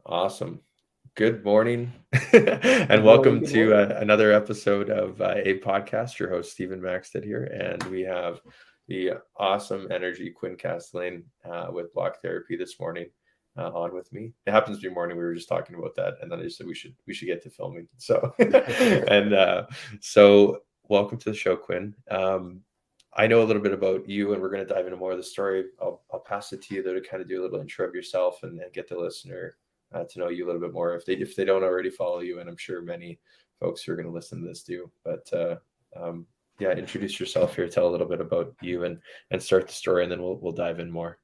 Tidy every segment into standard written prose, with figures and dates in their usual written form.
Awesome. Good morning and Good morning. welcome Good to morning. another episode of a podcast. Your host, Stephen Maxted here, and we have the awesome energy Quinn Castelane with block therapy this morning on with me. It happens to be morning. We were just talking about that, and then I just said we should get to filming. So, and welcome to the show, Quinn. I know a little bit about you, and we're going to dive into more of the story. I'll pass it to you though to kind of do a little intro of yourself and get the listener to know you a little bit more if they don't already follow you, and I'm sure many folks who are going to listen to this do. But yeah, introduce yourself here, tell a little bit about you, and start the story, and then we'll dive in more.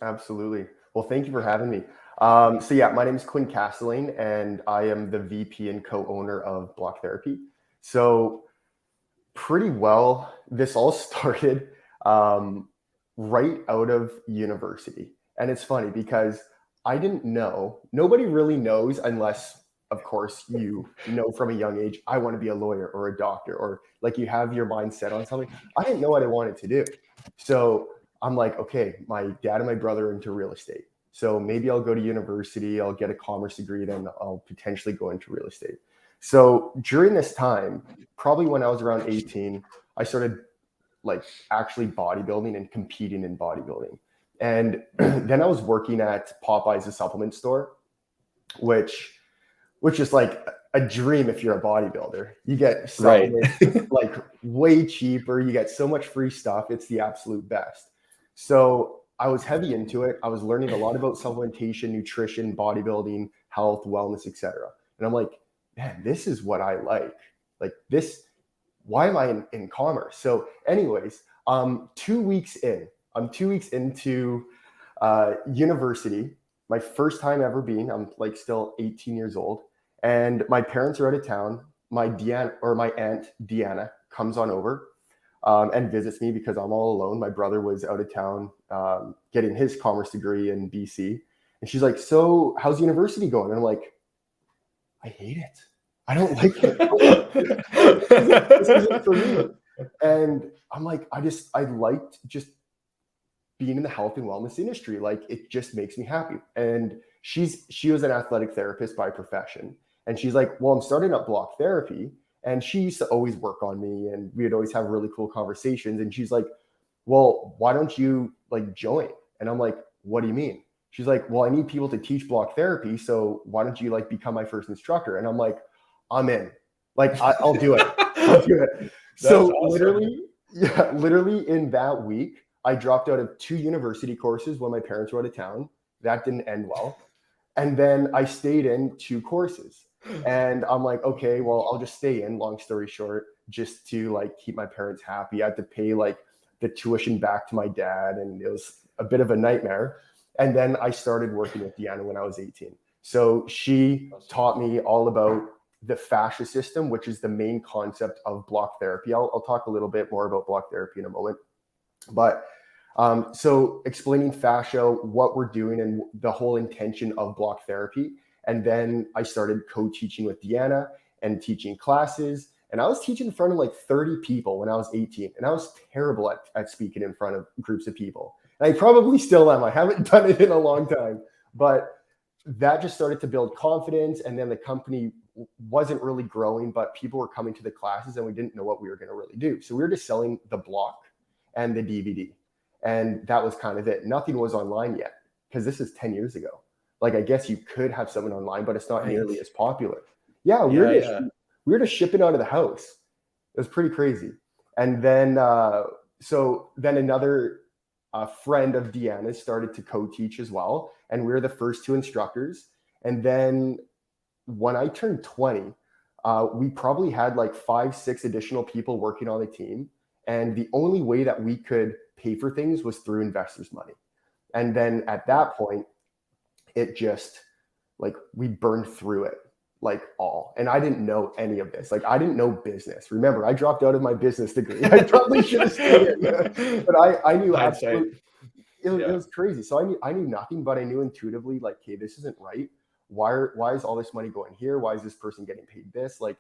Absolutely. Well, thank you for having me. My name is Quinn Castelane, and I am the VP and co-owner of Block Therapy. So pretty well, this all started right out of university. And it's funny because I didn't know, nobody really knows unless, of course, you know from a young age, I want to be a lawyer or a doctor, or like you have your mind set on something. I didn't know what I wanted to do. So I'm like, okay, my dad and my brother are into real estate. So maybe I'll go to university, I'll get a commerce degree, then I'll potentially go into real estate. So during this time, probably when I was around 18, I started like actually bodybuilding and competing in bodybuilding. And then I was working at Popeye's, a supplement store, which is like a dream if you're a bodybuilder. You get supplements like way cheaper. You get so much free stuff. It's the absolute best. So I was heavy into it. I was learning a lot about supplementation, nutrition, bodybuilding, health, wellness, etc. And I'm like, man, this is what I like. Like this, why am I in commerce? So anyways, 2 weeks in, I'm 2 weeks into university, my first time ever being, I'm like still 18 years old. And my parents are out of town. My aunt Deanna comes on over and visits me because I'm all alone. My brother was out of town getting his commerce degree in BC. And she's like, so how's university going? And I'm like, I hate it. I don't like it. This isn't for me. And I'm like, I liked just being in the health and wellness industry. Like it just makes me happy. And she was an athletic therapist by profession. And she's like, well, I'm starting up block therapy. And she used to always work on me and we'd always have really cool conversations. And she's like, well, why don't you like join? And I'm like, what do you mean? She's like, well, I need people to teach block therapy. So why don't you like become my first instructor? And I'm like, I'm in. Like, I'll do it. I'll do it. So awesome. literally in that week, I dropped out of 2 university courses when my parents were out of town. That didn't end well. And then I stayed in 2 courses. And I'm like, okay, well, I'll just stay in, long story short, just to like keep my parents happy. I had to pay like the tuition back to my dad, and it was a bit of a nightmare. And then I started working with Deanna when I was 18. So she taught me all about the fascia system, which is the main concept of block therapy. I'll talk a little bit more about block therapy in a moment. But so explaining fascia, what we're doing, and the whole intention of block therapy. And then I started co-teaching with Deanna and teaching classes. And I was teaching in front of like 30 people when I was 18. And I was terrible at speaking in front of groups of people. And I probably still am. I haven't done it in a long time. But that just started to build confidence. And then the company wasn't really growing, but people were coming to the classes and we didn't know what we were going to really do. So we were just selling the block and the DVD. And that was kind of it. Nothing was online yet because this is 10 years ago. Like, I guess you could have someone online, but it's not nearly as popular. Yeah, we were just shipping out of the house. It was pretty crazy. And then, then another friend of Deanna's started to co-teach as well. And we were the first 2 instructors. And then when I turned 20, we probably had like 5, 6 additional people working on the team. And the only way that we could pay for things was through investors' money. And then at that point, it just like we burned through it like all. And I didn't know any of this. Like I didn't know business. Remember, I dropped out of my business degree. I probably should have stayed in. But I knew absolutely it was crazy. So I knew nothing, but I knew intuitively like, okay, this isn't right. Why is all this money going here? Why is this person getting paid this? Like,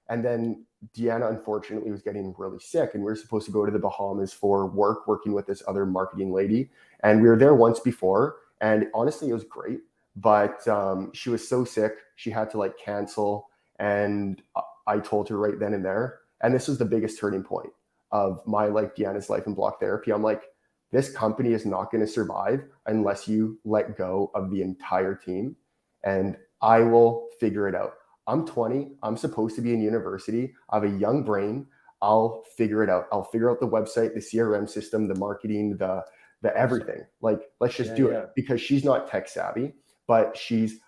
and then Deanna, unfortunately, was getting really sick, and we were supposed to go to the Bahamas for work, working with this other marketing lady. And we were there once before, and honestly, it was great. but she was so sick, she had to like cancel. And I told her right then and there, and this was the biggest turning point of my like Deanna's life in block therapy. I'm like, this company is not going to survive unless you let go of the entire team, and I will figure it out. I'm 20. I'm supposed to be in university. I have a young brain. I'll figure it out. I'll figure out the website, the CRM system, the marketing, the everything. Like, let's just do it, because she's not tech savvy, but she's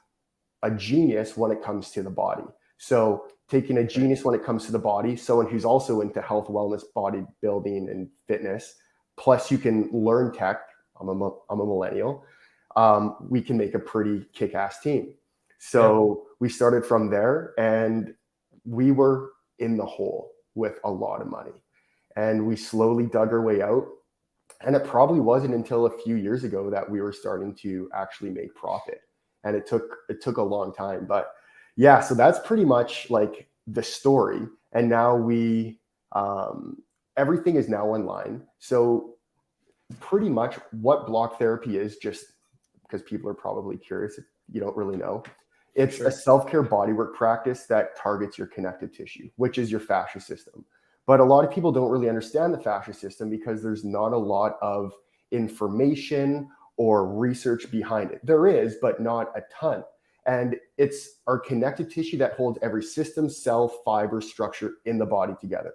a genius when it comes to the body. So taking a genius when it comes to the body, someone who's also into health, wellness, bodybuilding, and fitness, plus you can learn tech. I'm a millennial. We can make a pretty kick-ass team. So we started from there, and we were in the hole with a lot of money, and we slowly dug our way out. And it probably wasn't until a few years ago that we were starting to actually make profit. And it took a long time, but yeah, so that's pretty much like the story. And now everything is now online. So pretty much what block therapy is, just because people are probably curious if you don't really know, it's a self-care bodywork practice that targets your connective tissue, which is your fascia system. But a lot of people don't really understand the fascia system because there's not a lot of information or research behind it. There is, but not a ton. And it's our connective tissue that holds every system, cell, fiber, structure in the body together.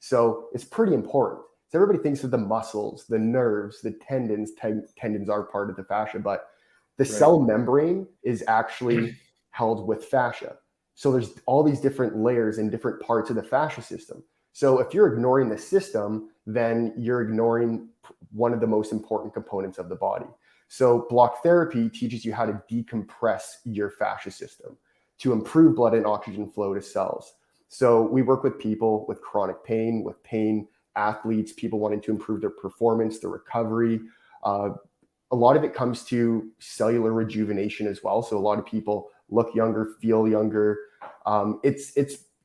So it's pretty important. So everybody thinks of the muscles, the nerves, the tendons. Tendons are part of the fascia, but the cell membrane is actually held with fascia. So there's all these different layers and different parts of the fascia system. So if you're ignoring the system, then you're ignoring one of the most important components of the body. So block therapy teaches you how to decompress your fascia system to improve blood and oxygen flow to cells. So we work with people with chronic pain, athletes, people wanting to improve their performance, their recovery. A lot of it comes to cellular rejuvenation as well. So a lot of people look younger, feel younger.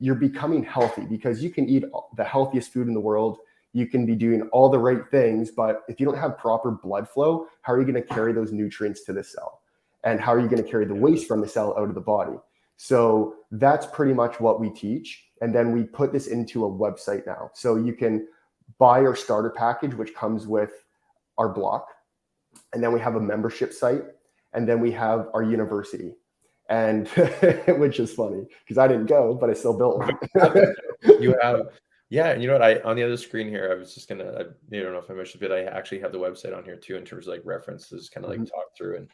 You're becoming healthy because you can eat the healthiest food in the world. You can be doing all the right things, but if you don't have proper blood flow, how are you going to carry those nutrients to the cell? And how are you going to carry the waste from the cell out of the body? So that's pretty much what we teach. And then we put this into a website now. So you can buy our starter package, which comes with our block. And then we have a membership site. And then we have our university. And which is funny because I didn't go, but I still built one. You have, yeah. And you know what? On the other screen here, I was just I don't know if I mentioned, but I actually have the website on here too, in terms of like references, kind of like talk through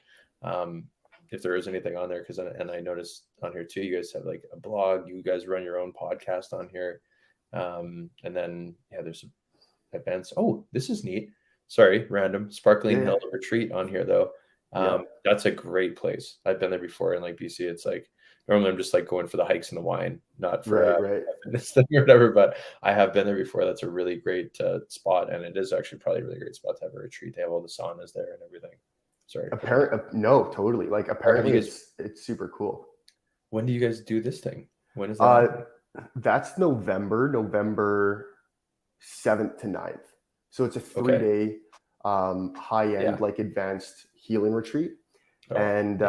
and if there is anything on there, and I noticed on here too, you guys have like a blog, you guys run your own podcast on here, and then there's events. Oh, this is neat. Sorry, random Sparkling Hill retreat on here though. That's a great place. I've been there before in like BC. It's like normally I'm just like going for the hikes and the wine, not for fitness thing or whatever, but I have been there before. That's a really great spot, and it is actually probably a really great spot to have a retreat. They have all the saunas there and everything. Sorry. No, totally. Like apparently it's super cool. When do you guys do this thing? When is that? That's November 7th to 9th. So it's a 3-day high-end like advanced healing retreat. And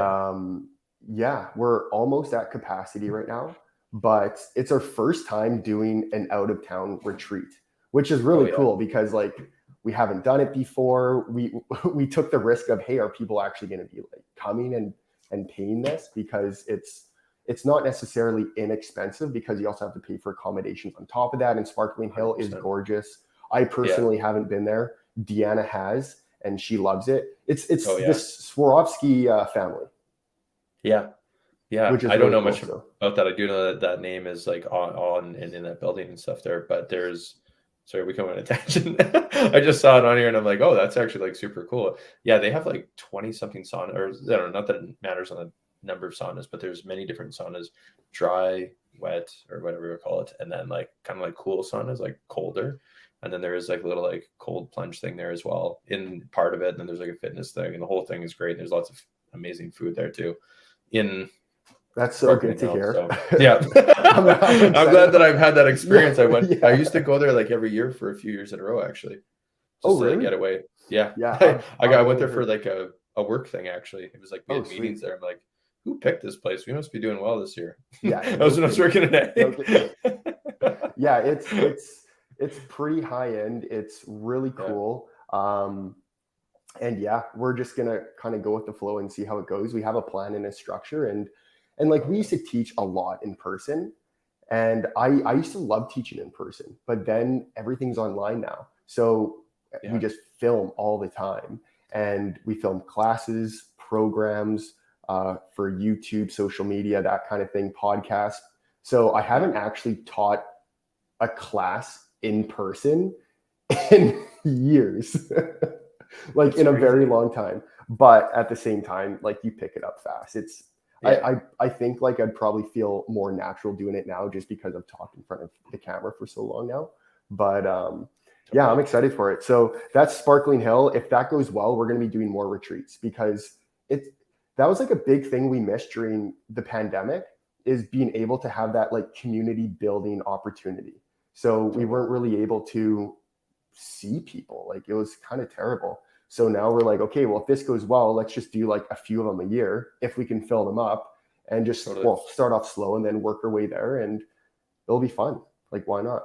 we're almost at capacity right now, but it's our first time doing an out-of-town retreat, which is really cool because like we haven't done it before. We took the risk of, hey, are people actually going to be like coming and paying this? Because it's not necessarily inexpensive because you also have to pay for accommodations on top of that. And Sparkling Hill is gorgeous. I personally haven't been there. Deanna has, and she loves it. It's this Swarovski family. Yeah. I don't know much about that. I do know that name is like on and in that building and stuff there, but there's, sorry, we come on a tangent. I just saw it on here and I'm like, oh, that's actually like super cool. Yeah, they have like 20 something sauna, or I don't know, not that it matters on the number of saunas, but there's many different saunas, dry, wet, or whatever you call it, and then like kind of like cool saunas, like colder. And then there is like a little like cold plunge thing there as well in part of it. And then there's like a fitness thing, and the whole thing is great. There's lots of amazing food there too. That's so good to hear. So, I'm glad that I've had that experience. I used to go there like every year for a few years in a row, actually. Just really? To get away. I went there for like a work thing actually. It was like we Oh, had sweet. meetings there. I'm like, who picked this place? We must be doing well this year. Yeah, That no was when I was kidding. working at No Egg. kidding. Yeah, it's pretty high end. It's really Yeah. cool. And yeah, we're just gonna kind of go with the flow and see how it goes. We have a plan and a structure, and like we used to teach a lot in person, and I used to love teaching in person, but then everything's online now, so we Yeah. just film all the time, and we film classes, programs, for YouTube, social media, that kind of thing, podcasts. So I haven't actually taught a class in person in years. Like That's in a very crazy. long time. But at the same time, like you pick it up fast. It's Yeah. I think like I'd probably feel more natural doing it now just because I've talked in front of the camera for so long now. But yeah, I'm Totally. excited for it. So that's Sparkling Hill. If that goes well, we're going to be doing more retreats because it's that was like a big thing we missed during the pandemic is being able to have that like community building opportunity. So we Totally. weren't really able to see people. Like it was kind of terrible. So now we're like, okay, well, if this goes well, let's just do like a few of them a year if we can fill them up and just, Totally. well, start off slow and then work our way there and it'll be fun. Like, why not?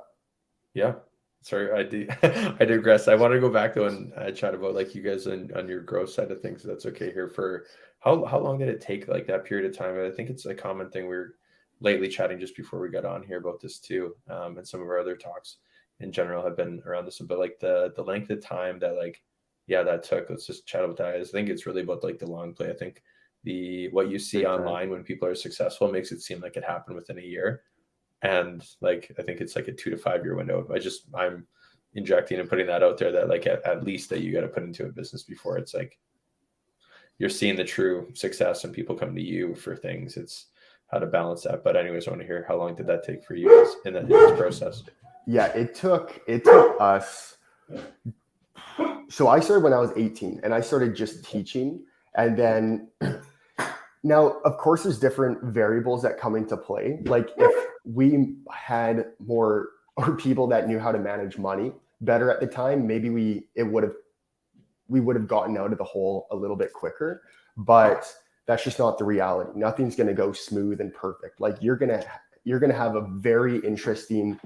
Yeah. Sorry, I digress. I want to go back though and chat about like you guys on your growth side of things. That's okay here for how long did it take like that period of time? I think it's a common thing. We were lately chatting just before we got on here about this too. And some of our other talks in general have been around this, but like the length of time that like, yeah, that took, let's just chat about that. I think it's really about like the long play. I think what you see Big time. online when people are successful makes it seem like it happened within a year. And like I think it's like a 2 to 5 year window. I'm injecting and putting that out there that like at least that you got to put into a business before it's like you're seeing the true success and people come to you for things. It's how to balance that. But anyways, I want to hear how long did that take for you guys in this process? Yeah, it took us. So I started when I was 18 and I started just teaching. And then now, of course, there's different variables that come into play. Like if we had more or people that knew how to manage money better at the time, maybe we would have gotten out of the hole a little bit quicker. But that's just not the reality. Nothing's going to go smooth and perfect. Like you're going to have a very interesting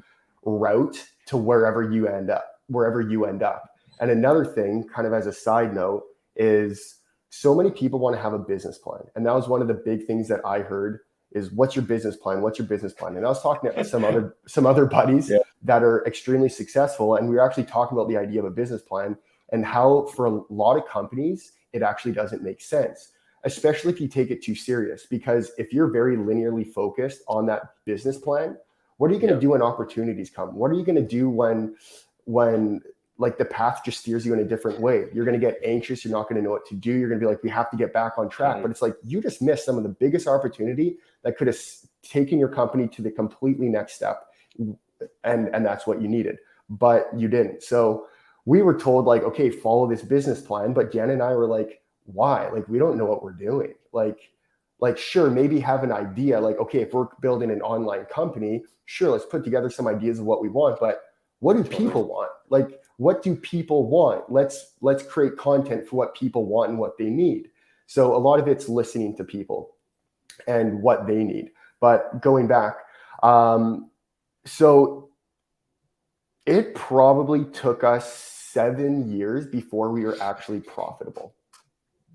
route to wherever you end up. And another thing, kind of as a side note, is so many people want to have a business plan. And that was one of the big things that I heard is what's your business plan? What's your business plan? And I was talking to some other buddies that are extremely successful. And we were actually talking about the idea of a business plan and how for a lot of companies, it actually doesn't make sense, especially if you take it too serious. Because if you're very linearly focused on that business plan, what are you going to do when opportunities come? What are you going to do when like the path just steers you in a different way? You're going to get anxious. You're not going to know what to do. You're going to be like, we have to get back on track. Mm-hmm. But it's like, you just missed some of the biggest opportunity that could have taken your company to the completely next step. And that's what you needed, but you didn't. So we were told like, okay, follow this business plan. But Jen and I were like, why? Like, we don't know what we're doing. Like, sure, maybe have an idea. Like, okay, if we're building an online company, sure, let's put together some ideas of what we want. But what do people want? Like, what do people want? Let's create content for what people want and what they need. So a lot of it's listening to people and what they need. But going back, so it probably took us 7 years before we were actually profitable.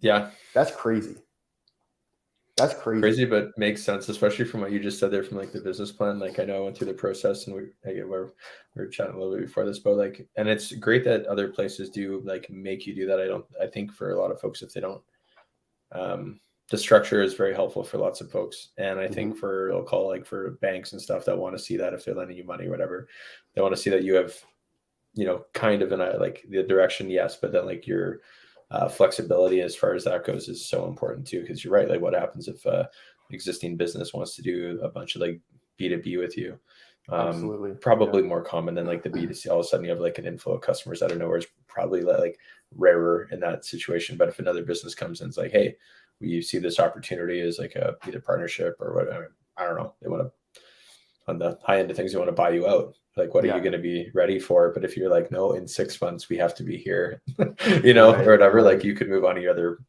Yeah. That's crazy. That's crazy, but makes sense, especially from what you just said there from like the business plan. Like I know I went through the process and we were chatting a little bit before this, but like, and it's great that other places do like make you do that. I think for a lot of folks, if they don't, the structure is very helpful for lots of folks. And I think for, I'll call like for banks and stuff that want to see that if they're lending you money or whatever, they want to see that you have, kind of in a, like the direction, yes, but then like your flexibility as far as that goes is so important too. Cause you're right. Like what happens if existing business wants to do a bunch of like B2B with you? Absolutely. Probably more common than like the B2C. All of a sudden you have like an inflow of customers out of nowhere. It's probably like rarer in that situation. But if another business comes in, it's like, hey, we see this opportunity as like a either partnership or whatever. I don't know. They want to, on the high end of things, they want to buy you out. Like, what are you going to be ready for? But if you're like, no, in 6 months, we have to be here, or whatever, like you could move on to your other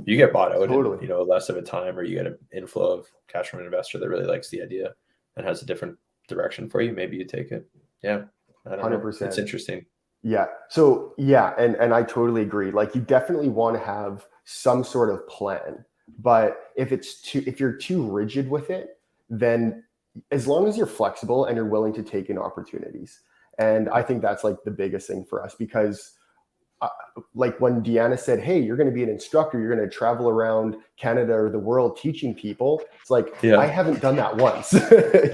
you get bought out in, Totally. less of a time, or you get an inflow of cash from an investor that really likes the idea and has a different direction for you, maybe you take it. Yeah. I don't know. It's 100%. interesting. Yeah. So yeah, and I totally agree. Like you definitely want to have some sort of plan, but if you're too rigid with it, then as long as you're flexible and you're willing to take in opportunities. And I think that's like the biggest thing for us because uh, like when Deanna said, "Hey, you're going to be an instructor, you're going to travel around Canada or the world teaching people." It's like I Yeah. haven't done that once,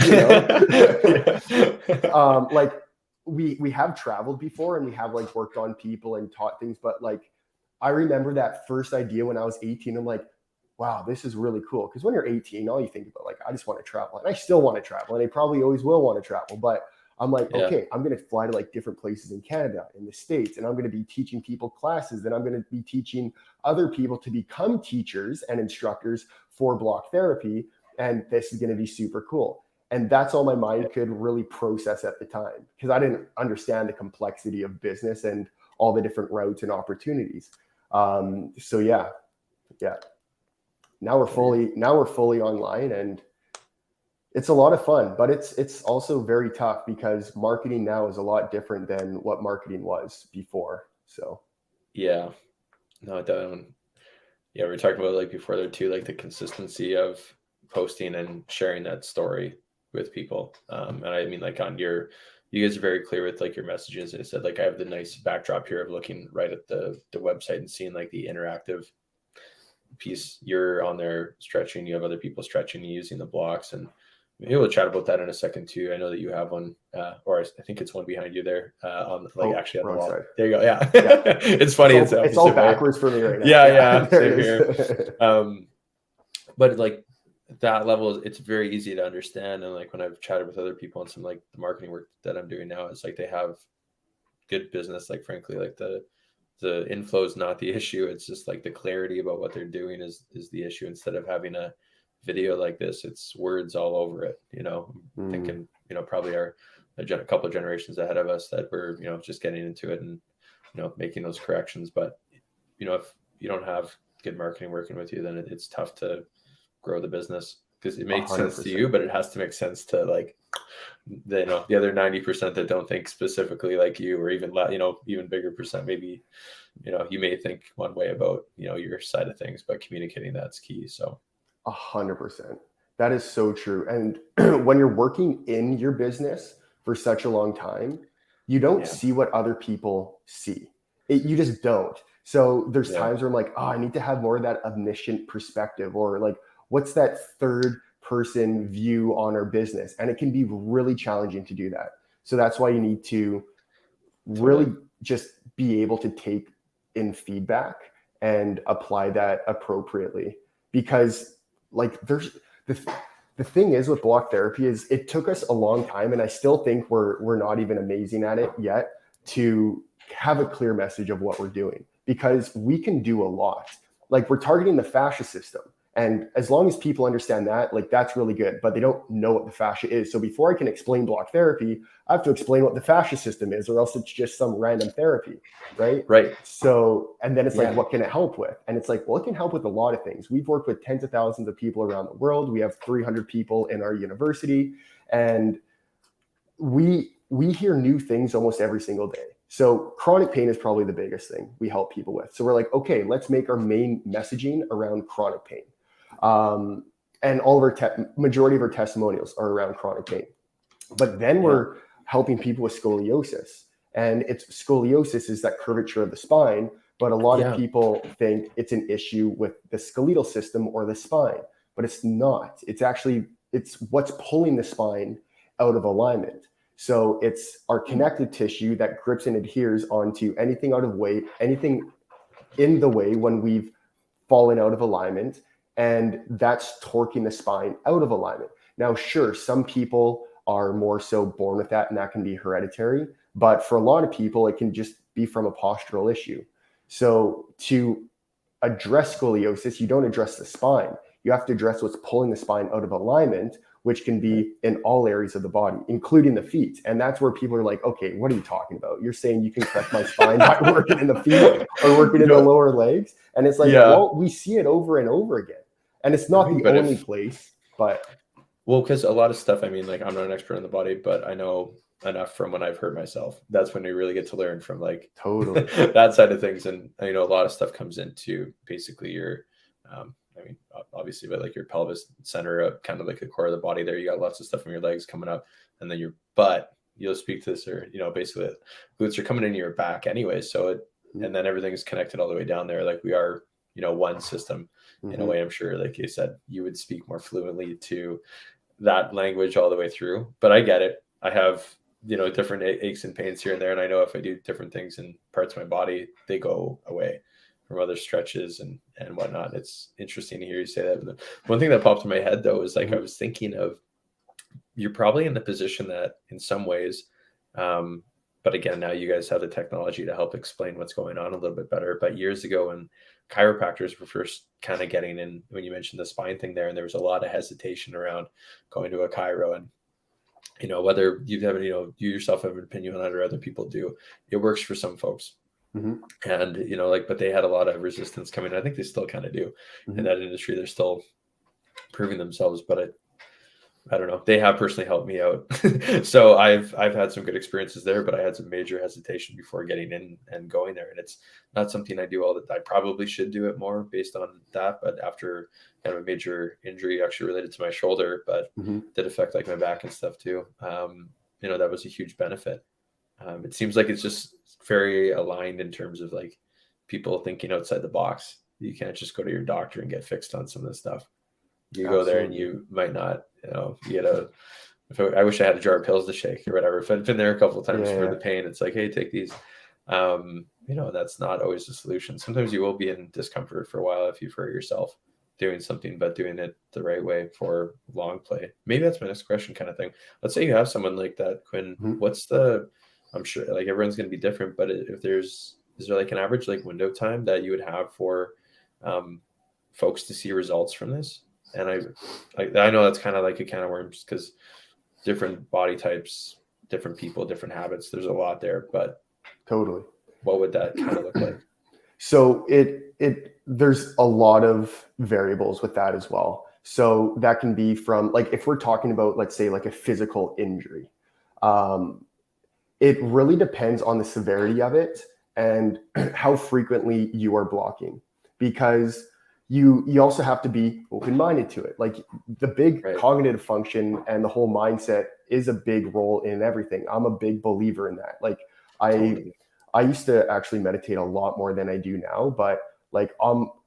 Yeah. like we have traveled before and we have like worked on people and taught things, but like I remember that first idea when I was 18. I'm like, wow, this is really cool. Because when you're 18, all you think about, like, I just want to travel, and I still want to travel, and I probably always will want to travel. But I'm like, Yeah. okay, I'm going to fly to like different places in Canada, in the States, and I'm going to be teaching people classes. Then I'm going to be teaching other people to become teachers and instructors for block therapy. And this is going to be super cool. And that's all my mind could really process at the time because I didn't understand the complexity of business and all the different routes and opportunities. So yeah. Now we're fully online, and it's a lot of fun, but it's also very tough because marketing now is a lot different than what marketing was before. So Yeah. No, I don't. Yeah, we were talking about like before there too, like the consistency of posting and sharing that story with people. And I mean, like you guys are very clear with like your messages. And it said like I have the nice backdrop here of looking right at the website and seeing like the interactive piece. You're on there stretching. You have other people stretching, using the blocks, and maybe we'll chat about that in a second too. I know that you have one, or I think it's one behind you there, on like actually on the wrong wall. side. There you go. Yeah, Yeah. it's funny. It's all backwards for me right now. Yeah, There same it here. is. But like that level, it's very easy to understand. And like when I've chatted with other people on some like the marketing work that I'm doing now, it's like they have good business. Like frankly, like the inflow is not the issue. It's just like the clarity about what they're doing is the issue. Instead of having a video like this, it's words all over it. Thinking probably are a couple of generations ahead of us that were just getting into it and making those corrections. But if you don't have good marketing working with you, then it's tough to grow the business because it makes sense to you, 100%. but it has to make sense to like the other 90% that don't think specifically like you, or even even bigger percent. Maybe you may think one way about your side of things, but communicating that's key. So 100%. That is so true. And when you're working in your business for such a long time, you don't see what other people see. You just don't. So there's times where I'm like, oh, I need to have more of that omniscient perspective, or like, what's that third person view on our business? And it can be really challenging to do that. So that's why you need to really just be able to take in feedback and apply that appropriately. Because like there's the thing is with block therapy is it took us a long time, and I still think we're not even amazing at it yet, to have a clear message of what we're doing, because we can do a lot. Like we're targeting the fascia system, and as long as people understand that, like that's really good, but they don't know what the fascia is. So before I can explain block therapy, I have to explain what the fascia system is, or else it's just some random therapy, right? So, and then it's like, what can it help with? And it's like, well, it can help with a lot of things. We've worked with tens of thousands of people around the world. We have 300 people in our university, and we hear new things almost every single day. So chronic pain is probably the biggest thing we help people with. So we're like, okay, let's make our main messaging around chronic pain. And all of our majority of our testimonials are around chronic pain. But then we're helping people with scoliosis. And scoliosis is that curvature of the spine, but a lot of people think it's an issue with the skeletal system or the spine, but it's not. It's what's pulling the spine out of alignment. So it's our connective tissue that grips and adheres onto anything out of weight, anything in the way when we've fallen out of alignment, and that's torquing the spine out of alignment. Now, sure, some people are more so born with that, and that can be hereditary, but for a lot of people, it can just be from a postural issue. So to address scoliosis, you don't address the spine. You have to address what's pulling the spine out of alignment, which can be in all areas of the body, including the feet. And that's where people are like, okay, what are you talking about? You're saying you can correct my spine by working in the feet or working in the lower legs? And it's like, well, we see it over and over again. And it's not the only place, but. Well, because a lot of stuff, I mean, like I'm not an expert in the body, but I know enough from when I've hurt myself. That's when we really get to learn from like totally that side of things. And you know, a lot of stuff comes into basically your, I mean, obviously, but like your pelvis center, kind of like the core of the body there, you got lots of stuff from your legs coming up, and then your butt, you'll speak to this, or, you know, basically glutes are coming into your back anyway. So it, and then everything's connected all the way down there. Like we are, you know, one system in a way. I'm sure, like you said, you would speak more fluently to that language all the way through, but I get it. I have, you know, different aches and pains here and there. And I know if I do different things in parts of my body, they go away from other stretches and whatnot. It's interesting to hear you say that. One thing that popped in my head though, is like, I was thinking of, you're probably in the position that in some ways, but again, now you guys have the technology to help explain what's going on a little bit better. But years ago, when chiropractors were first kind of getting in, when you mentioned the spine thing there, and there was a lot of hesitation around going to a chiro, and, you know, whether you have, you know, you yourself have an opinion on it or other people do, it works for some folks. And, you know, like, but they had a lot of resistance coming. I think they still kind of do in that industry. They're still proving themselves, but I don't know. They have personally helped me out. So I've had some good experiences there, but I had some major hesitation before getting in and going there. And it's not something I do all the time. I probably should do it more based on that. But after kind of a major injury actually related to my shoulder, but did affect like my back and stuff too. You know, that was a huge benefit. It seems like it's just very aligned in terms of like people thinking outside the box. You can't just go to your doctor and get fixed on some of this stuff. You go there and you might not, you know, you get I wish I had a jar of pills to shake or whatever. If I'd been there a couple of times for the pain, it's like, hey, take these. You know, that's not always the solution. Sometimes you will be in discomfort for a while if you've hurt yourself doing something, but doing it the right way for long play. Maybe that's my next question kind of thing. Let's say you have someone like that, Quinn. What's I'm sure like everyone's going to be different, but if is there like an average like window time that you would have for folks to see results from this? And I know that's kind of like a can of worms because different body types, different people, different habits, there's a lot there, but totally. What would that kind of look like? So there's a lot of variables with that as well. So that can be from like, if we're talking about, let's say like a physical injury, it really depends on the severity of it and how frequently you are blocking, because you also have to be open-minded to it. Like the big cognitive function and the whole mindset is a big role in everything. I'm a big believer in that. Like I used to actually meditate a lot more than I do now, but like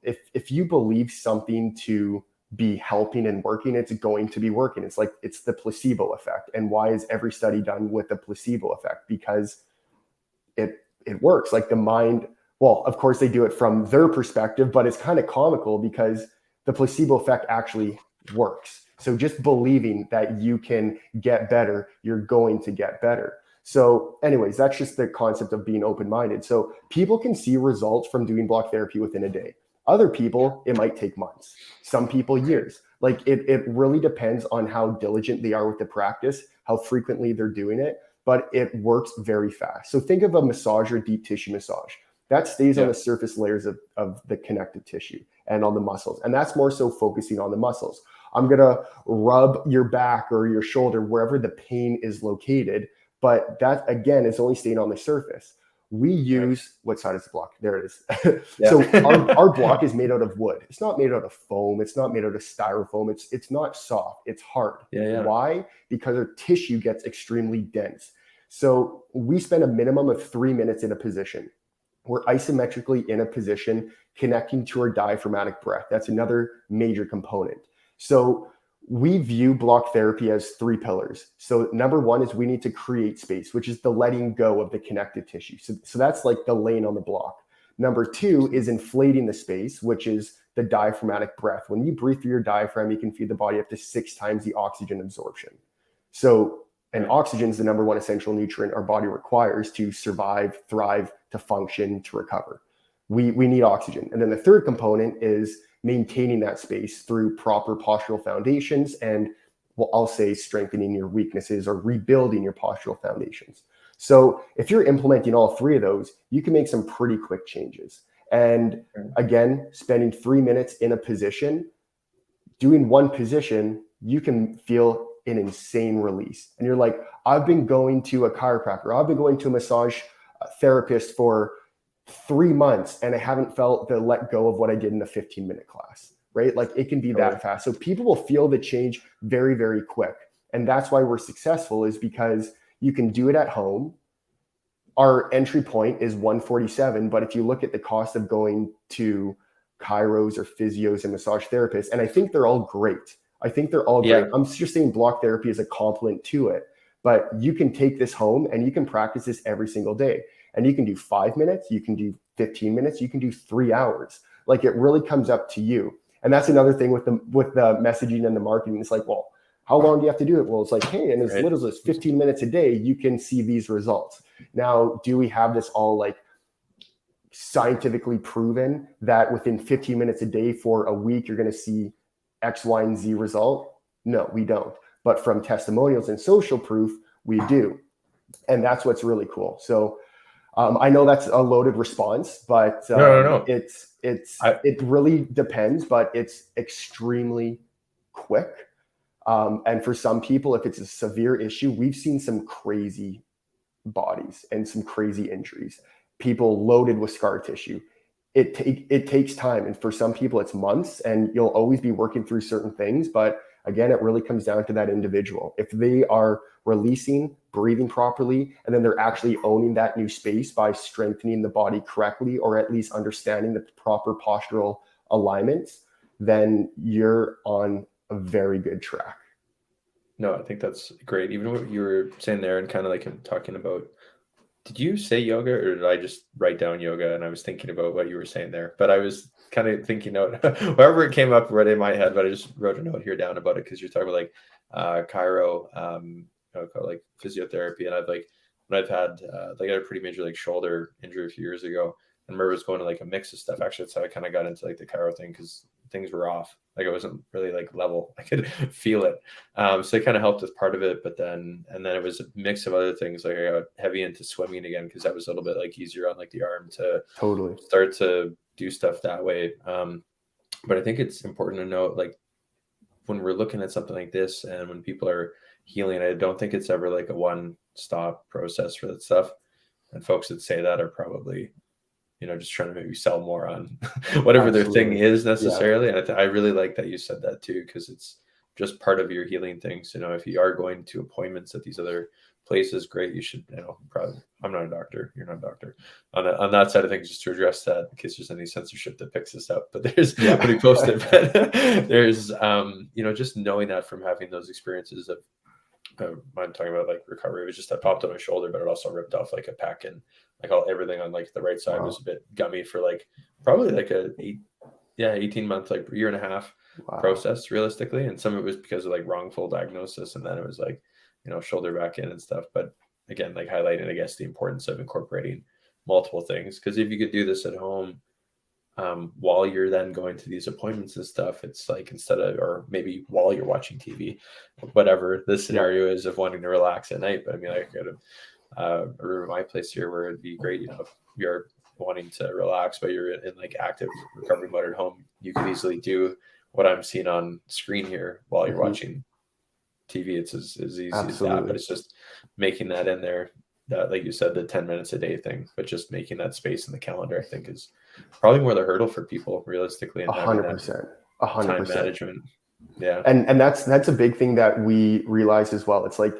if you believe something to be helping and working, it's going to be working. It's like it's the placebo effect. And why is every study done with the placebo effect? Because it works. Like the mind, well, of course they do it from their perspective, but it's kind of comical because the placebo effect actually works. So just believing that you can get better, you're going to get better. So anyways, that's just the concept of being open-minded. So people can see results from doing block therapy within a day. Other people, it might take months. Some people, years. Like it really depends on how diligent they are with the practice, how frequently they're doing it, but it works very fast. So think of a massage or deep tissue massage. That stays on the surface layers of the connective tissue and on the muscles. And that's more so focusing on the muscles. I'm going to rub your back or your shoulder, wherever the pain is located. But that, again, is only staying on the surface. We use, what side is the block? There it is. So our block is made out of wood. It's not made out of foam. It's not made out of styrofoam. It's not soft. It's hard. Why? Because our tissue gets extremely dense. So we spend a minimum of 3 minutes in a position. We're isometrically in a position connecting to our diaphragmatic breath. That's another major component. So we view block therapy as 3 pillars. So number 1 is we need to create space, which is the letting go of the connective tissue. So that's like the laying on the block. Number 2 is inflating the space, which is the diaphragmatic breath. When you breathe through your diaphragm, you can feed the body up to 6 times the oxygen absorption. And oxygen is the number 1 essential nutrient our body requires to survive, thrive, to function, to recover. We need oxygen. And then the third component is maintaining that space through proper postural foundations and well, I'll say strengthening your weaknesses or rebuilding your postural foundations. So if you're implementing all three of those, you can make some pretty quick changes. And again, spending 3 minutes in a position, doing one position, you can feel an insane release. And you're like, I've been going to a chiropractor, I've been going to a massage therapist for 3 months, and I haven't felt the let go of what I did in a 15-minute class, right? Like it can be that fast. So people will feel the change very, very quick. And that's why we're successful, is because you can do it at home. Our entry point is $147, but if you look at the cost of going to chiros or physios and massage therapists, and I think they're all great. I think they're all great. I'm just saying block therapy is a complement to it, but you can take this home and you can practice this every single day. And you can do 5 minutes, you can do 15 minutes, you can do 3 hours. Like it really comes up to you. And that's another thing with the messaging and the marketing. It's like, well, how long do you have to do it? Well, it's like, hey, in as little as 15 minutes a day, you can see these results. Now, do we have this all like scientifically proven that within 15 minutes a day for a week, you're going to see X, Y, and Z result? No, we don't. But from testimonials and social proof, we do. And that's what's really cool. So I know that's a loaded response, but no. It really depends, but it's extremely quick. And for some people, if it's a severe issue, we've seen some crazy bodies and some crazy injuries, people loaded with scar tissue. It takes time. And for some people, it's months, and you'll always be working through certain things. But again, it really comes down to that individual. If they are releasing, breathing properly, and then they're actually owning that new space by strengthening the body correctly, or at least understanding the proper postural alignments, then you're on a very good track. No, I think that's great. Even what you were saying there, and kind of like talking about, did you say yoga, or did I just write down yoga? And I was thinking about what you were saying there, but I was kind of thinking out wherever it came up right in my head, but I just wrote a note here down about it, because you're talking about like chiro, like physiotherapy. And I've like, when I've had like I had a pretty major like shoulder injury a few years ago, and remember was going to like a mix of stuff. Actually, that's how I kind of got into like the chiro thing, because things were off. Like it wasn't really like level. I could feel it. So it kind of helped with part of it, but then it was a mix of other things. Like I got heavy into swimming again, because that was a little bit like easier on like the arm to totally start to do stuff that way. But I think it's important to note, like when we're looking at something like this and when people are healing, I don't think it's ever like a one-stop process for that stuff. And folks that say that are probably, just trying to maybe sell more on whatever their thing is necessarily. Yeah. And I really like that you said that too, because it's just part of your healing things. If you are going to appointments at these other places, great. You should, probably, I'm not a doctor. You're not a doctor on that side of things, just to address that in case there's any censorship that picks this up, but there's when you post it, but there's, just knowing that from having those experiences of, I'm talking about like recovery. It was just, I popped on my shoulder, but it also ripped off like a pec, and like everything on like the right side was a bit gummy for like probably like 18-month, like year and a half process realistically. And some of it was because of like wrongful diagnosis, and then it was like, shoulder back in and stuff. But again, like highlighting, I guess, the importance of incorporating multiple things, because if you could do this at home, while you're then going to these appointments and stuff, it's like instead of, or maybe while you're watching TV, whatever the scenario is of wanting to relax at night. But I mean, I go to a room at my place here where it'd be great, if you're wanting to relax, but you're in like active recovery mode at home, you can easily do what I'm seeing on screen here while you're watching TV. It's as easy as that, but it's just making that in there. That, like you said, the 10 minutes a day thing, but just making that space in the calendar, I think, is probably more the hurdle for people realistically. And 100%, 100% time management. Yeah. And that's a big thing that we realize as well. It's like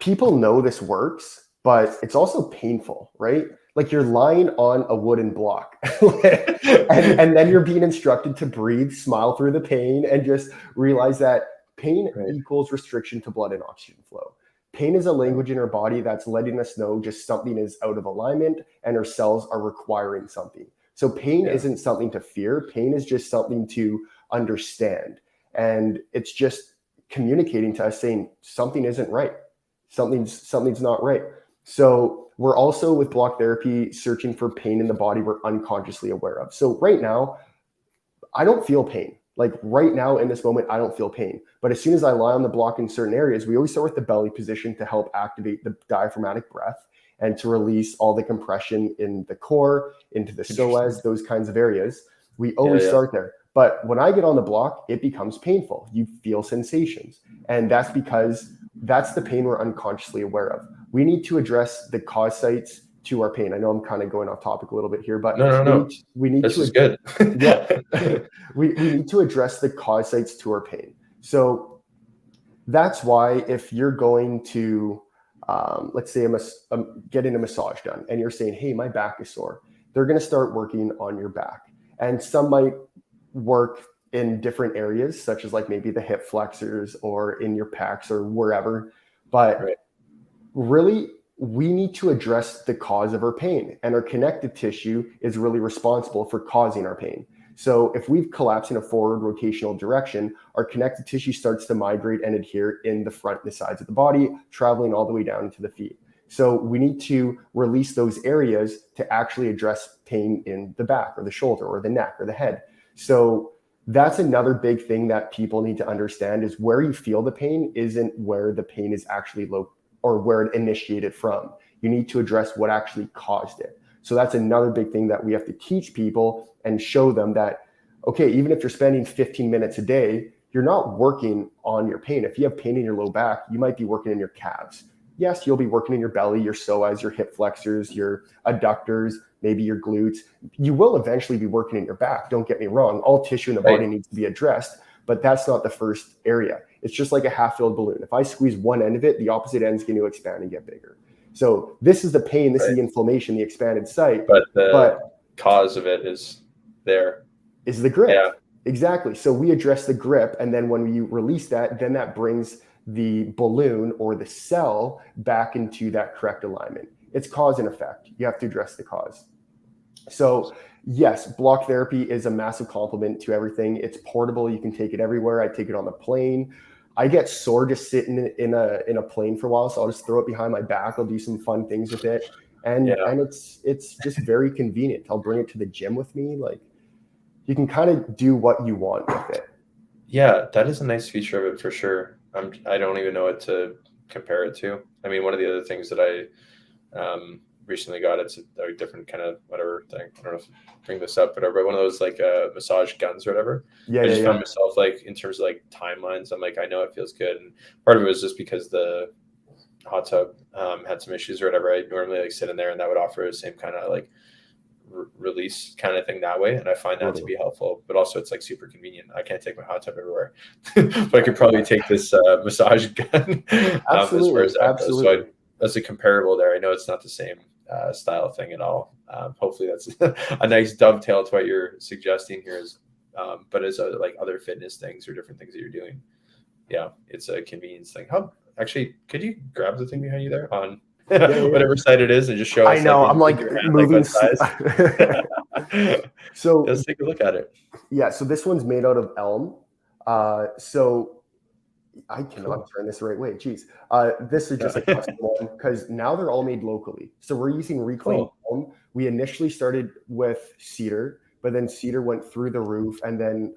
people know this works, but it's also painful, right? Like you're lying on a wooden block and then you're being instructed to breathe, smile through the pain, and just realize that pain equals restriction to blood and oxygen flow. Pain is a language in our body that's letting us know just something is out of alignment and our cells are requiring something. So pain isn't something to fear. Pain is just something to understand. And it's just communicating to us saying something isn't right. Something's not right. So we're also with block therapy searching for pain in the body we're unconsciously aware of. So right now, I don't feel pain. Like right now in this moment, I don't feel pain. But as soon as I lie on the block in certain areas, we always start with the belly position to help activate the diaphragmatic breath and to release all the compression in the core, into the psoas, those kinds of areas. We always start there. But when I get on the block, it becomes painful. You feel sensations. And that's because that's the pain we're unconsciously aware of. We need to address the cause sites to our pain. I know I'm kind of going off topic a little bit here, but No. We need this to, is good. yeah, we need to address the cause sites to our pain. So that's why if you're going to, let's say I'm getting a massage done and you're saying, hey, my back is sore, they're going to start working on your back. And some might work in different areas, such as like maybe the hip flexors or in your pecs or wherever. But really, we need to address the cause of our pain, and our connective tissue is really responsible for causing our pain. So if we've collapsed in a forward rotational direction, our connective tissue starts to migrate and adhere in the front and the sides of the body, traveling all the way down into the feet. So we need to release those areas to actually address pain in the back or the shoulder or the neck or the head. So that's another big thing that people need to understand, is where you feel the pain isn't where the pain is actually located or where it initiated from. You need to address what actually caused it. So that's another big thing that we have to teach people and show them that, okay, even if you're spending 15 minutes a day, you're not working on your pain. If you have pain in your low back, you might be working in your calves. Yes, you'll be working in your belly, your psoas, your hip flexors, your adductors, maybe your glutes. You will eventually be working in your back. Don't get me wrong. All tissue in the body needs to be addressed, but that's not the first area. It's just like a half-filled balloon. If I squeeze one end of it, the opposite end is going to expand and get bigger. So this is the pain, this is the inflammation, the expanded site. But the cause of it is there. Is the grip. Yeah. Exactly. So we address the grip, and then when you release that, then that brings the balloon or the cell back into that correct alignment. It's cause and effect. You have to address the cause. So yes, block therapy is a massive compliment to everything. It's portable. You can take it everywhere. I take it on the plane. I get sore just sitting in a plane for a while, so I'll just throw it behind my back. I'll do some fun things with it, and it's just very convenient. I'll bring it to the gym with me. Like, you can kind of do what you want with it. Yeah, that is a nice feature of it for sure. I don't even know what to compare it to. I mean, one of the other things that I recently got, it's a different kind of whatever thing. I don't know if I bring this up, but one of those like massage guns or whatever. I just found myself like, in terms of like timelines, I'm like, I know it feels good. And part of it was just because the hot tub had some issues or whatever. I normally like sit in there and that would offer the same kind of like release kind of thing that way. And I find that to be helpful, but also it's like super convenient. I can't take my hot tub everywhere, but I could probably take this massage gun as far as that goes. So that's a comparable there. I know it's not the same style thing at all. Hopefully that's a nice dovetail to what you're suggesting here is, but as like other fitness things or different things that you're doing. Yeah, it's a convenience thing. Actually, could you grab the thing behind you there on whatever side it is and just show us? I know, I'm like moving. So let's take a look at it. Yeah, so this one's made out of elm. So I cannot turn this the right way. Geez. This is just a custom one because now they're all made locally. So we're using reclaimed elm. We initially started with cedar, but then cedar went through the roof, and then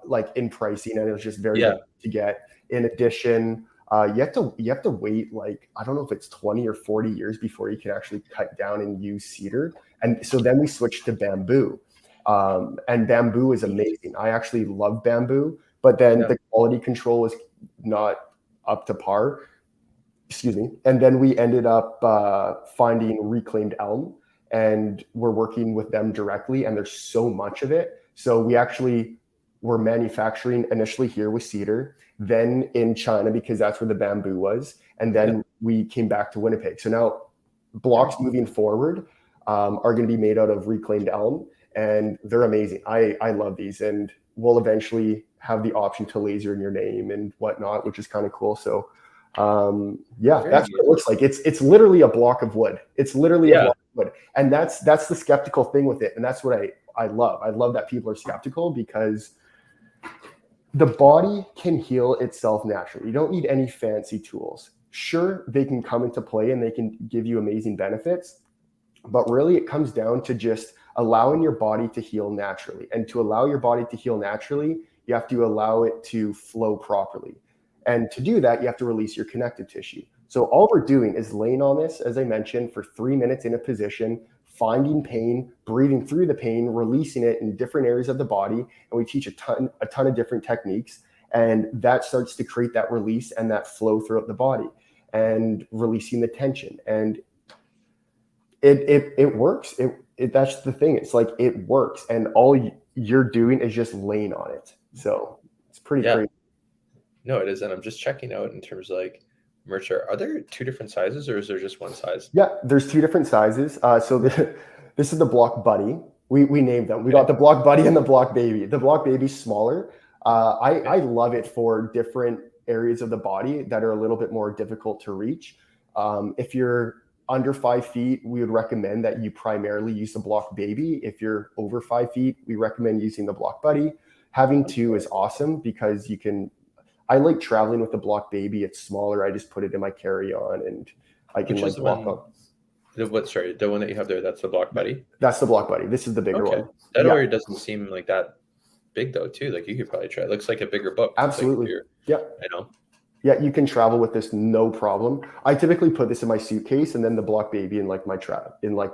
like in pricing, and it was just very good to get. In addition, you have to wait like, I don't know if it's 20 or 40 years before you can actually cut down and use cedar. And so then we switched to bamboo. And bamboo is amazing. I actually love bamboo, but then the quality control was not up to par. Excuse me. And then we ended up finding reclaimed elm, and we're working with them directly, and there's so much of it. So we actually were manufacturing initially here with cedar, then in China because that's where the bamboo was, and then we came back to Winnipeg. So now blocks moving forward are going to be made out of reclaimed elm, and they're amazing. I love these, and we'll eventually have the option to laser in your name and whatnot, which is kind of cool. So that's what it looks like. It's literally a block of wood. It's literally a block of wood, and that's the skeptical thing with it, and that's what I love. I love that people are skeptical because the body can heal itself naturally. You don't need any fancy tools. Sure, they can come into play and they can give you amazing benefits, but really it comes down to just allowing your body to heal naturally. And to allow your body to heal naturally, You have to allow it to flow properly. And to do that, you have to release your connective tissue. So all we're doing is laying on this, as I mentioned, for 3 minutes in a position, finding pain, breathing through the pain, releasing it in different areas of the body. And we teach a ton of different techniques. And that starts to create that release and that flow throughout the body and releasing the tension. And it works. That's the thing. It's like it works. And all you're doing is just laying on it. So it's pretty crazy. No, it is. And I'm just checking out in terms of like merch. Are there 2 different sizes or is there just one size? Yeah, there's 2 different sizes. This is the Block Buddy. We named them. We got the Block Buddy and the Block Baby. The Block Baby's smaller. I love it for different areas of the body that are a little bit more difficult to reach. If you're under 5 feet, we would recommend that you primarily use the Block Baby. If you're over 5 feet, we recommend using the Block Buddy. Having 2 is awesome because I like traveling with the Block Baby. It's smaller. I just put it in my carry-on and I can like walk on. The one that you have there, that's the Block Buddy? That's the Block Buddy. This is the bigger one. That already doesn't seem like that big though too. Like you could probably try. It looks like a bigger book. Absolutely. Like I know. Yeah, you can travel with this no problem. I typically put this in my suitcase and then the Block Baby in like my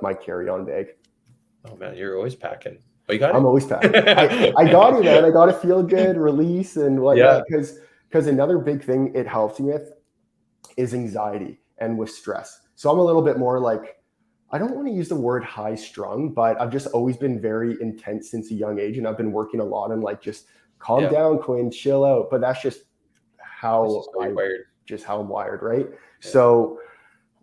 my carry-on bag. Oh man, you're always packing. Oh, you got it? I'm always packing. I got it, man. I got to feel good, release and whatnot. Because another big thing it helps me with is anxiety and with stress. So I'm a little bit more like, I don't want to use the word high strung, but I've just always been very intense since a young age. And I've been working a lot on like, just calm down, Quinn, chill out. But that's just how I'm wired, right? Yeah. So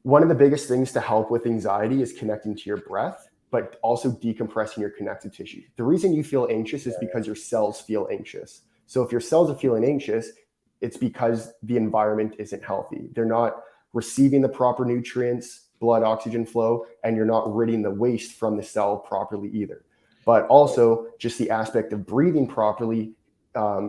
one of the biggest things to help with anxiety is connecting to your breath, but also decompressing your connective tissue. The reason you feel anxious is because your cells feel anxious. So if your cells are feeling anxious, it's because the environment isn't healthy. They're not receiving the proper nutrients, blood oxygen flow, and you're not ridding the waste from the cell properly either. But also just the aspect of breathing properly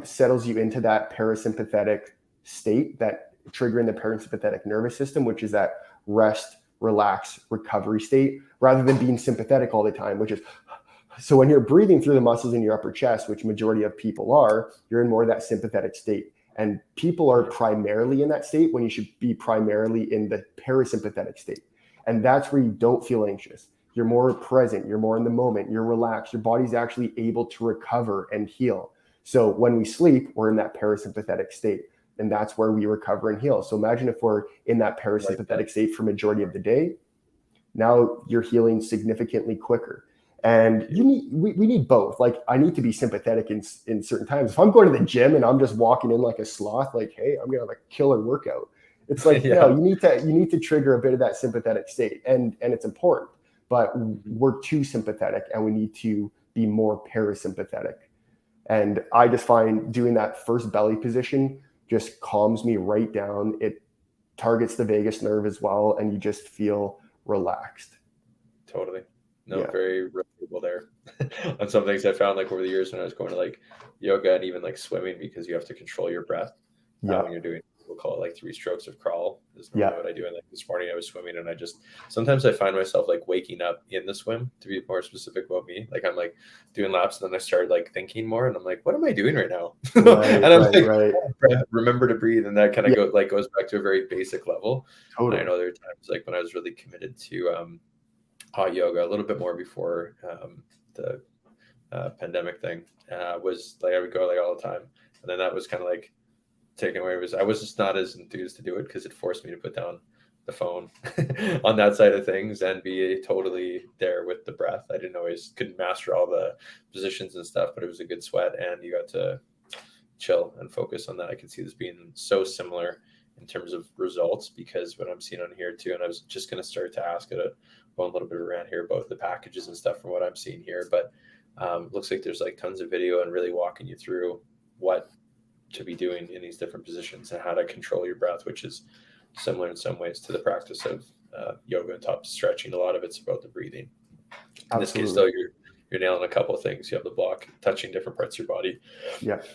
settles you into that parasympathetic state, that triggering the parasympathetic nervous system, which is that rest, relax, recovery state, rather than being sympathetic all the time, which is, so when you're breathing through the muscles in your upper chest, which majority of people are, you're in more of that sympathetic state. And people are primarily in that state when you should be primarily in the parasympathetic state. And that's where you don't feel anxious. You're more present. You're more in the moment. You're relaxed. Your body's actually able to recover and heal. So when we sleep, we're in that parasympathetic state. And that's where we recover and heal. So imagine if we're in that parasympathetic state for majority of the day. Now you're healing significantly quicker. And we need both. Like I need to be sympathetic in certain times. If I'm going to the gym and I'm just walking in like a sloth, like, hey, I'm gonna have a killer workout. It's like, no, you need to trigger a bit of that sympathetic state, and it's important. But we're too sympathetic, and we need to be more parasympathetic. And I just find doing that first belly position just calms me right down. It targets the vagus nerve as well, and you just feel relaxed. Totally. No, very relatable there. On some things I found like over the years when I was going to like yoga and even like swimming, because you have to control your breath when you're doing, we'll call it like 3 strokes of crawl is normally what I do. And like this morning I was swimming and sometimes I find myself like waking up in the swim, to be more specific about me. Like I'm like doing laps and then I started like thinking more and I'm like, what am I doing right now? And I'm remember to breathe. And that kind of goes back to a very basic level. Totally. I know there are times like when I was really committed to, hot yoga a little bit more before the pandemic thing was like I would go like all the time, and then that was kind of like taken away. I was just not as enthused to do it because it forced me to put down the phone on that side of things and be totally there with the breath. I couldn't master all the positions and stuff, but it was a good sweat and you got to chill and focus on that. I can see this being so similar in terms of results, because what I'm seeing on here too, and I was just going to start to ask it going a little bit around here about the packages and stuff from what I'm seeing here, but looks like there's like tons of video and really walking you through what to be doing in these different positions and how to control your breath, which is similar in some ways to the practice of yoga and top stretching. A lot of it's about the breathing. In this case though, you're nailing a couple of things. You have the block touching different parts of your body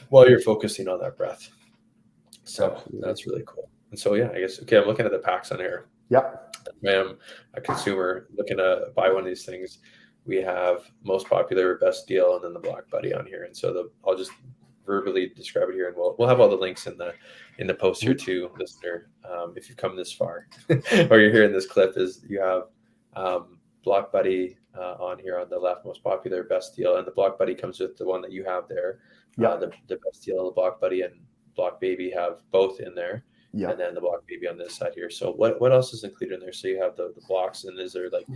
while you're focusing on that breath. So that's really cool. And so, I guess, I'm looking at the packs on here. I am a consumer looking to buy one of these things. We have most popular, best deal, and then the Block Buddy on here. And so I'll just verbally describe it here, and we'll have all the links in the post here too, listener. If you've come this far, or you're hearing this clip, is you have Block Buddy on here on the left, most popular, best deal, and the Block Buddy comes with the one that you have there. Yeah. The best deal, the Block Buddy and Block Baby have both in there. Yeah. And then the Block Baby on this side here. So what else is included in there? So you have the blocks, and is there like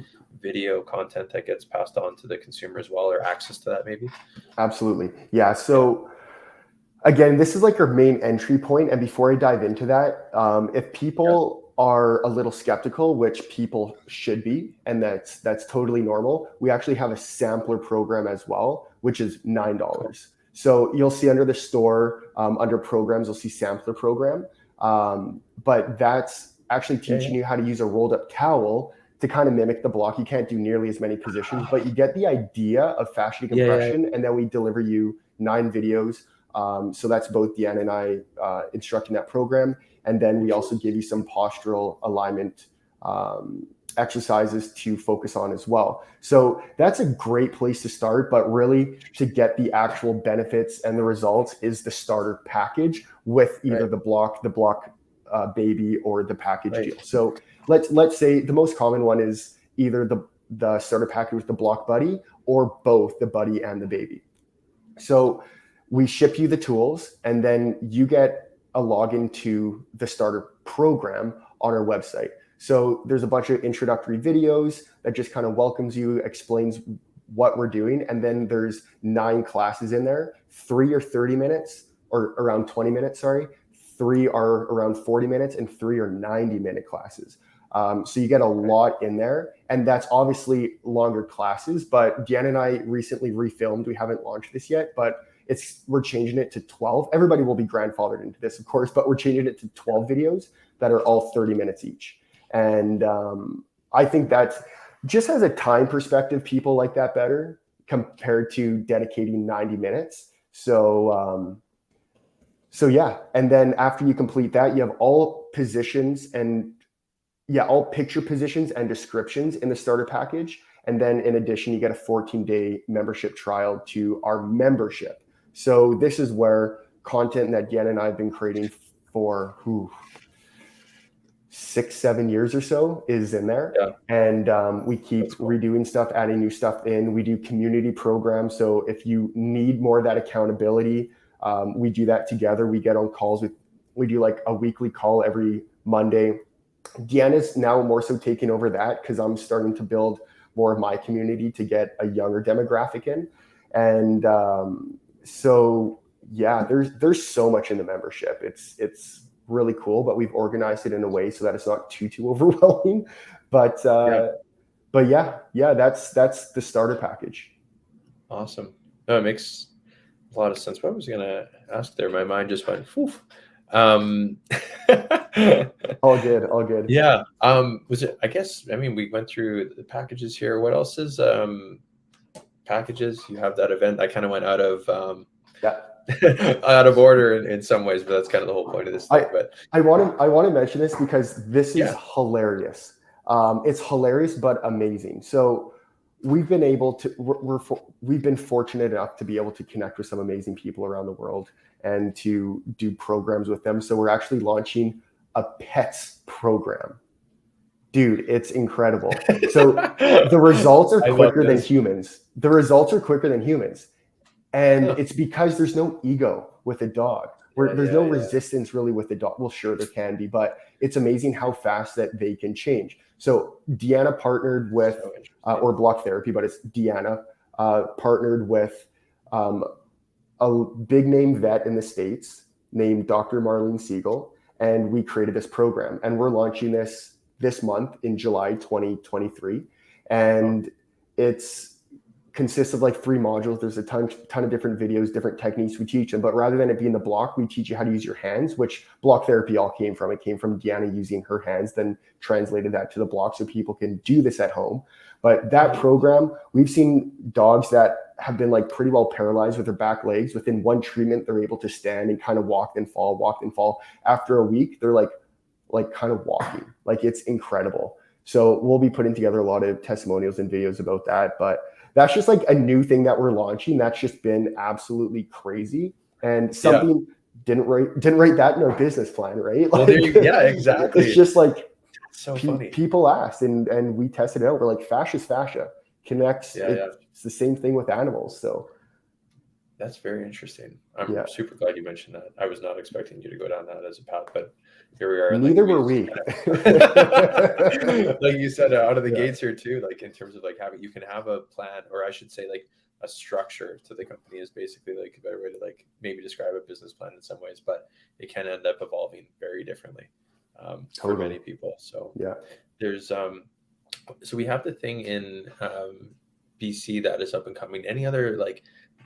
video content that gets passed on to the consumer as well, or access to that maybe? Absolutely. Yeah. So again, this is like our main entry point. And before I dive into that, if people are a little skeptical, which people should be, and that's totally normal, we actually have a sampler program as well, which is $9. Cool. So you'll see under the store, under programs, you'll see sampler program. But that's actually teaching you how to use a rolled up towel to kind of mimic the block. You can't do nearly as many positions, but you get the idea of fascia decompression. And then we deliver you 9 videos. So that's both Deanna and I instructing that program. And then we also give you some postural alignment exercises to focus on as well. So that's a great place to start, but really to get the actual benefits and the results is the starter package with either the block baby, or the package deal. So let's say the most common one is either the starter package with the Block Buddy, or both the Buddy and the Baby. So we ship you the tools, and then you get a login to the starter program on our website. So there's a bunch of introductory videos that just kind of welcomes you, explains what we're doing. And then there's 9 classes in there. 3 are 30 minutes, or around 20 minutes, sorry. 3 are around 40 minutes, and 3 are 90-minute classes. So you get a lot in there, and that's obviously longer classes. But Deanna and I recently refilmed. We haven't launched this yet, but we're changing it to 12. Everybody will be grandfathered into this, of course, but we're changing it to 12 videos that are all 30 minutes each. And I think that's just as a time perspective, people like that better compared to dedicating 90 minutes. So yeah. And then after you complete that, you have all positions and all picture positions and descriptions in the starter package. And then in addition, you get a 14-day membership trial to our membership. So this is where content that Deanna and I have been creating for 6-7 years or so is in there. And we keep redoing stuff, adding new stuff in. We do community programs. So if you need more of that accountability, we do that together. We get on calls we do like a weekly call every Monday. Deanna's now more so taking over that because I'm starting to build more of my community to get a younger demographic in. And so yeah, there's so much in the membership. It's really cool, but we've organized it in a way so that it's not too overwhelming. But yeah, that's the starter package. Awesome. No, it makes a lot of sense. What was I gonna ask there? My mind just went poof. All good. Yeah. Was it, I guess, I mean, we went through the packages here. What else is packages? You have that event. I kind of went out of out of order in some ways, but that's kind of the whole point of this thing. But I want to mention this because this is hilarious. It's hilarious but amazing. So we've been able to we've been fortunate enough to be able to connect with some amazing people around the world and to do programs with them. So we're actually launching a pets program. Dude, it's incredible. So the results are quicker than humans. And it's because there's no ego with a dog. There's no resistance really with the dog. Well, sure, there can be, but it's amazing how fast that they can change. So Deanna partnered with, or Block Therapy, but it's Deanna, partnered with a big name vet in the States named Dr. Marlene Siegel. And we created this program. And we're launching this month in July 2023. And it's consists of like 3 modules. There's a ton of different videos, different techniques we teach them. But rather than it being the block, we teach you how to use your hands, which Block Therapy all came from. It came from Deanna using her hands, then translated that to the block so people can do this at home. But that program, we've seen dogs that have been like pretty well paralyzed with their back legs. Within 1 treatment, they're able to stand and kind of walk and fall. After a week, they're like kind of walking. Like, it's incredible. So we'll be putting together a lot of testimonials and videos about that. But that's just like a new thing that we're launching. That's just been absolutely crazy. and something didn't write that in our business plan, right? Well, exactly. It's just like so funny. People asked, and we tested it out. We're like, fascia's fascia, connects. It's the same thing with animals. So that's very interesting. I'm super glad you mentioned that. I was not expecting you to go down that as a path, but here we are. Neither were we. Like you said, out of the gates here too, like in terms of like you can have a plan, or I should say like a structure to the company is basically like a better way to like maybe describe a business plan in some ways, but it can end up evolving very differently for many people. So there's so we have the thing in BC that is up and coming. Any other like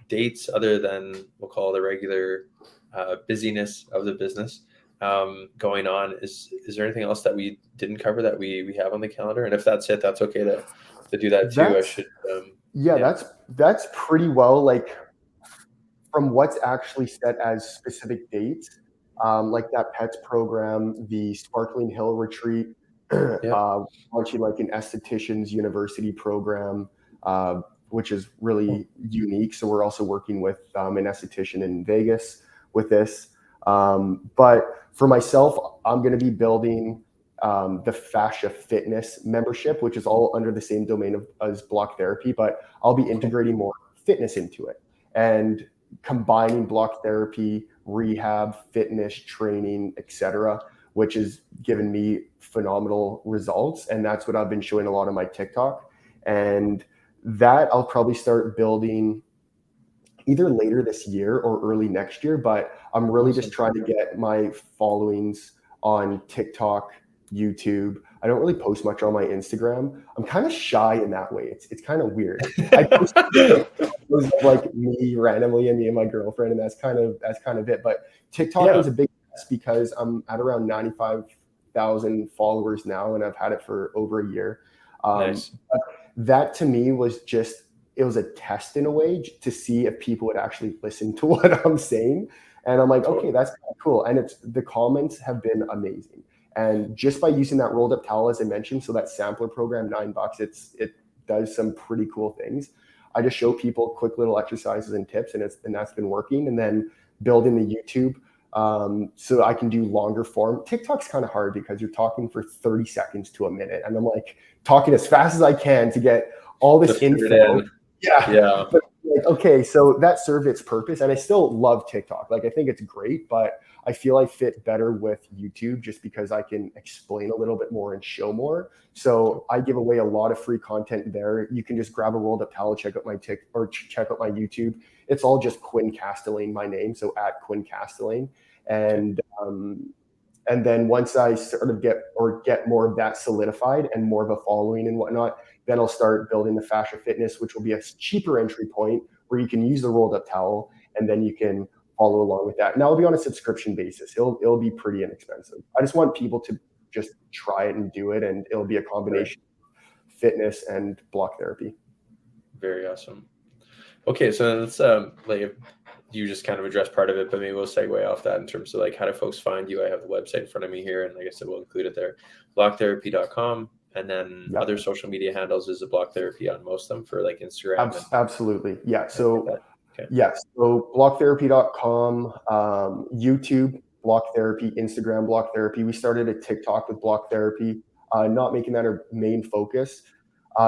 dates other than we'll call the regular busyness of the business going on? Is there anything else that we didn't cover that we have on the calendar? And if that's it, that's okay to do that too. I should that's pretty well, like from what's actually set as specific dates, like that pets program, the Sparkling Hill retreat, launching like an esthetician's university program, which is really unique. So we're also working with an esthetician in Vegas with this. But for myself, I'm going to be building the Fascia Fitness membership, which is all under the same domain as Block Therapy, but I'll be integrating more fitness into it and combining Block Therapy, rehab, fitness, training, etc., which has given me phenomenal results. And that's what I've been showing a lot on my TikTok. And that I'll probably start building either later this year or early next year, but I'm really just trying to get my followings on TikTok, YouTube. I don't really post much on my Instagram. I'm kind of shy in that way. It's kind of weird. I post like me randomly and me and my girlfriend, and that's kind of it. But TikTok is a big test because I'm at around 95,000 followers now, and I've had it for over a year. Nice. That to me was it was a test in a way to see if people would actually listen to what I'm saying. And I'm like, okay, that's kind of cool. And the comments have been amazing. And just by using that rolled up towel, as I mentioned, so that sampler program, $9, it does some pretty cool things. I just show people quick little exercises and tips, and that's been working. And then building the YouTube so I can do longer form. TikTok's kind of hard because you're talking for 30 seconds to a minute, and I'm like talking as fast as I can to get all this info. But like, okay, so that served its purpose, and I still love TikTok. Like, I think it's great, but I feel I fit better with YouTube just because I can explain a little bit more and show more. So I give away a lot of free content there. You can just grab a rolled up towel, check out my check out my YouTube. It's all just Quinn Castelane, my name. So at Quinn Castelane. And then once I sort of get more of that solidified and more of a following and whatnot, then I'll start building the Fascia Fitness, which will be a cheaper entry point where you can use the rolled up towel, and then you can follow along with that. And I'll be on a subscription basis. It'll be pretty inexpensive. I just want people to just try it and do it, and it'll be a combination of fitness and block therapy. Very awesome. Okay, so let's like you just kind of addressed part of it, but maybe we'll segue off that in terms of like how do folks find you. I have the website in front of me here, and like I said, we'll include it there, blocktherapy.com. And then other social media handles is a Block Therapy on most of them for like Instagram. Absolutely. Yeah. So so blocktherapy.com, YouTube, Block Therapy, Instagram, Block Therapy. We started a TikTok with Block Therapy, not making that our main focus.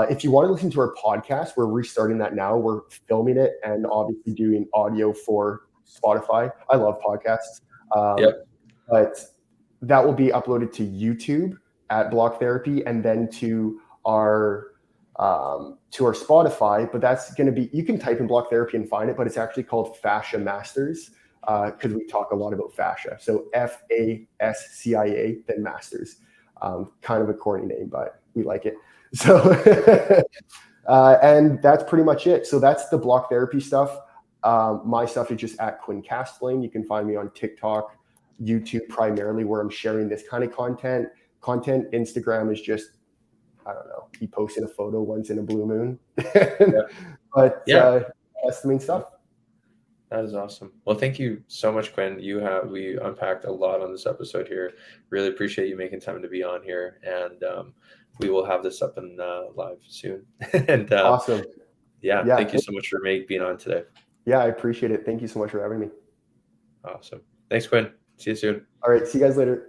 If you want to listen to our podcast, we're restarting that now. We're filming it and obviously doing audio for Spotify. I love podcasts. But that will be uploaded to YouTube at Block Therapy, and then to our Spotify. But that's going to be, you can type in Block Therapy and find it, but it's actually called Fascia Masters because we talk a lot about fascia. So FASCIA, then Masters. Kind of a corny name, but we like it. So and that's pretty much it. So that's the Block Therapy stuff. My stuff is just at Quinn Castelane. You can find me on TikTok, YouTube primarily, where I'm sharing this kind of content. Instagram is just, I don't know, he posted a photo once in a blue moon. But that's the main stuff. That is awesome. Well, thank you so much, Quinn. We unpacked a lot on this episode here. Really appreciate you making time to be on here, and we will have this up and live soon. And awesome. Thank you so much for being on today. Yeah, I appreciate it. Thank you so much for having me. Awesome. Thanks, Quinn. See you soon. All right. See you guys later.